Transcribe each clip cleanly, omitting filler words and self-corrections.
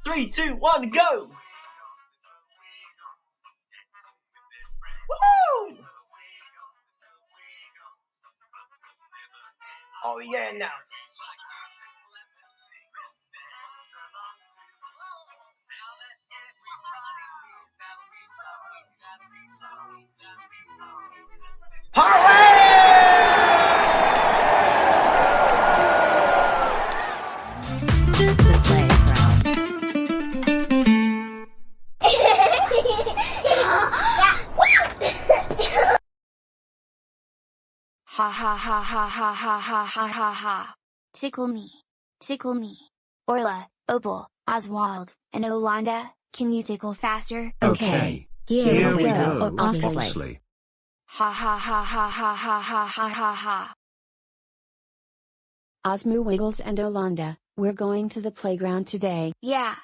Three, two, one, go! Woo! Oh yeah, now. Ha ha ha ha ha ha ha ha ha ha. Tickle me. Tickle me. Orla, Opal, Oswald, and Olanda, can you tickle faster? Okay. Here we go, Oxley. Ha ha ha ha ha ha ha ha ha ha. Osmo Wiggles and Olanda, we're going to the playground today. Yeah.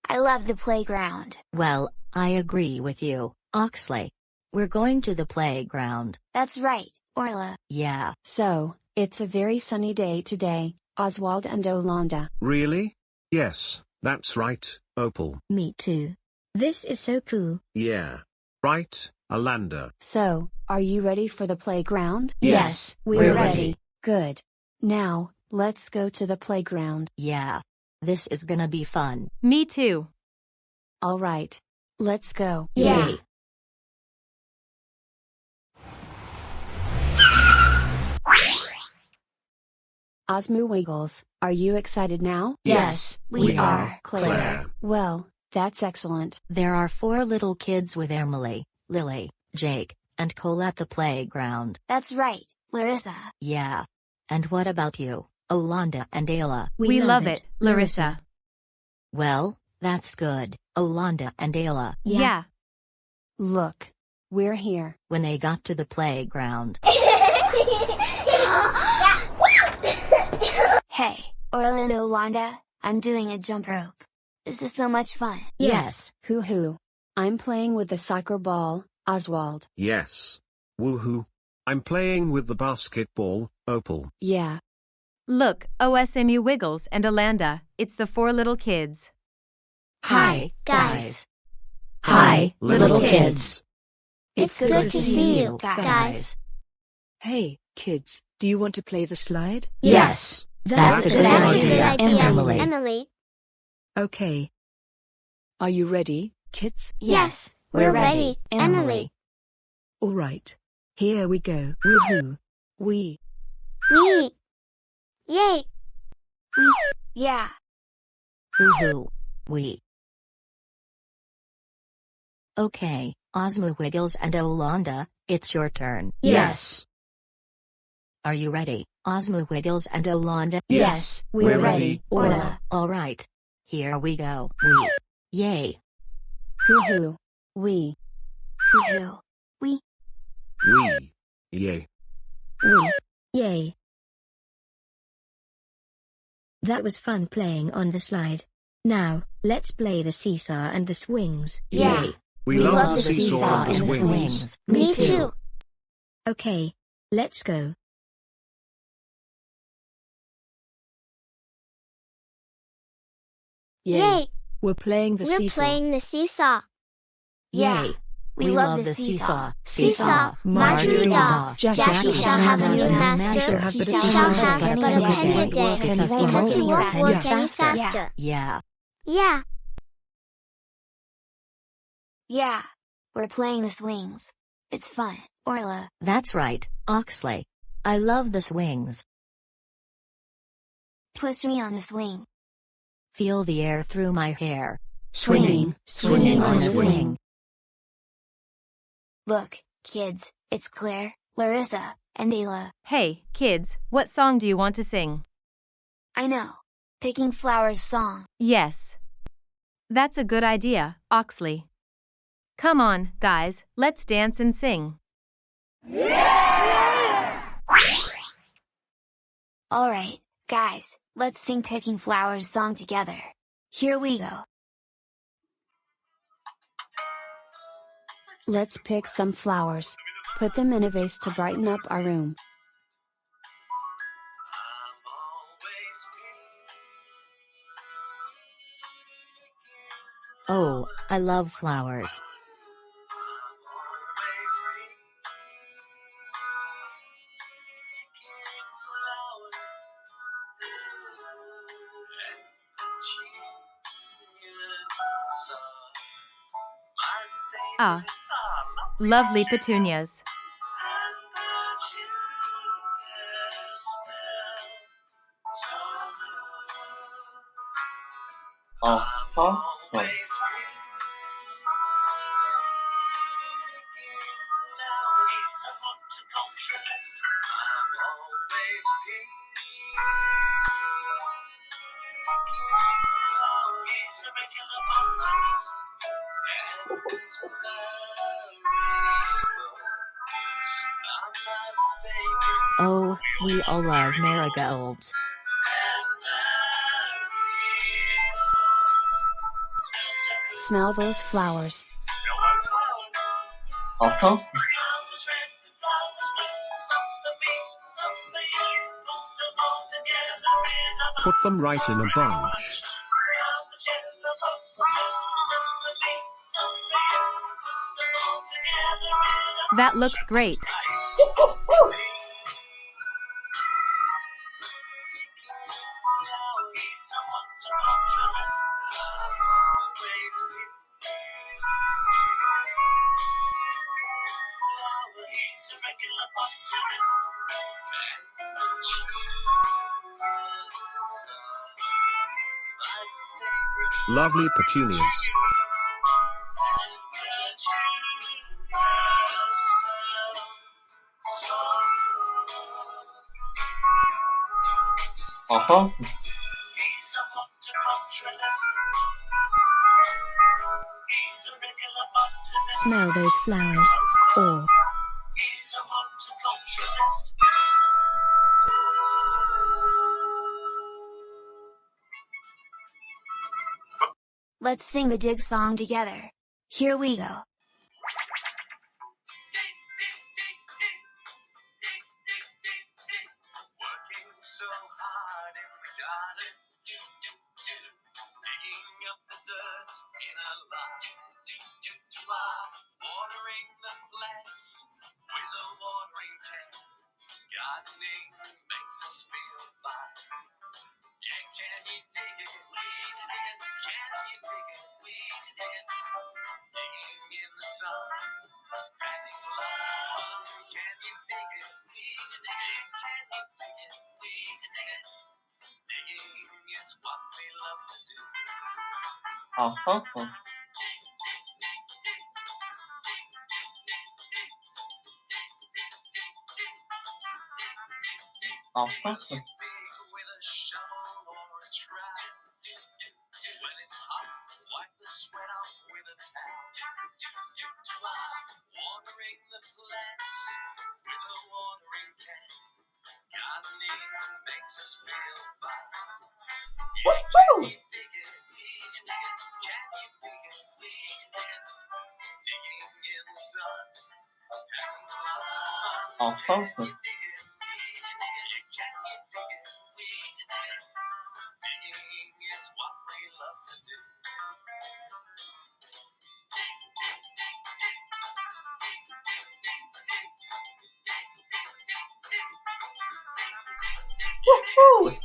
I love the playground. Well, I agree with you, Oxley. We're going to the playground. That's right, Orla. Yeah. So, it's a very sunny day today, Oswald and Olanda. Really? Yes, that's right, Opal. Me too. This is so cool. Yeah. Right, Olanda. So, are you ready for the playground? Yes, we're ready. Good. Now, let's go to the playground. Yeah. This is gonna be fun. Me too. Alright. Let's go. Yeah. Yay. Osmo Wiggles, are you excited now? Yes, we are. Claire. Well, that's excellent. There are 4 little kids with Emily, Lily, Jake, and Cole at the playground. That's right, Larissa. Yeah. And what about you, Olanda and Ayla? We love it, Larissa. Well, that's good, Olanda and Ayla. Yeah. Look. We're here. When they got to the playground. Hey, Orla and Olanda, I'm doing a jump rope. This is so much fun. Yes. Hoo-hoo. I'm playing with the soccer ball, Oswald. Yes. Woohoo. I'm playing with the basketball, Opal. Yeah. Look, OSMU Wiggles and Olanda, it's the 4 little kids. Hi, guys. Hi, little kids. It's good to see you, guys. Hey, kids, do you want to play the slide? Yes. That's a good idea, Emily. Emily. Okay. Are you ready, kids? Yes, We're ready, Emily. Alright. Here we go. Woohoo. We. Me. Yay. Yeah. Woohoo. We. Okay, Osmo Wiggles and Olanda, it's your turn. Yes. Are you ready, Osmo Wiggles and Olanda? Yes, we're ready, Orla. Alright. Here we go. We. Yay. Hoo-hoo. We. Hoo-hoo. We. Yay. We. Yay. That was fun playing on the slide. Now, let's play the seesaw and the swings. Yeah. Yay. We love the seesaw and the swings. Me too. Okay. Let's go. Yay. We're playing the We're seesaw. playing the seesaw. Yeah. Yay. We love the seesaw. Seesaw, Marjorie Daw, Jackie shall have a new master, he shall have but a penny a day, because he he mustn't won't work work any faster. faster. Yeah. Yeah. Yeah. We're playing the swings. It's fun, Orla. That's right, Oxley. I love the swings. Push me on the swing. Feel the air through my hair. Swinging, swinging on a swing. Look, kids, it's Claire, Larissa, and Ayla. Hey, kids, what song do you want to sing? I know. Picking Flowers song. Yes. That's a good idea, Oxley. Come on, guys, let's dance and sing. Alright, guys, let's sing Picking Flowers song together. Here we go. Let's pick some flowers. Put them in a vase to brighten up our room. Oh, I love flowers. Ah, lovely petunias. Uh-huh. Oh, we all love marigolds. Smell those flowers. Uh-huh. Put them right in a bunch. That looks great. Lovely petunias. Uh-huh. Smell those flowers. Or Let's sing the dig song together. Here we go. Uh-huh. Uh-huh. Woo-hoo! Uh-huh. Woo-hoo!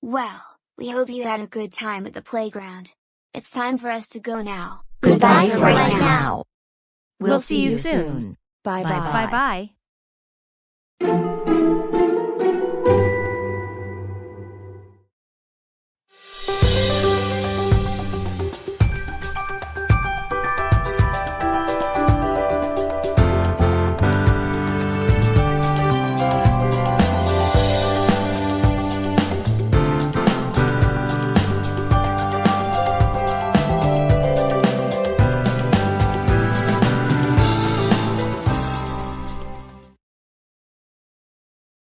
Well, we hope you had a good time at the playground. It's time for us to go now. Goodbye for right right now. now. We'll see you soon. Bye bye. Bye bye.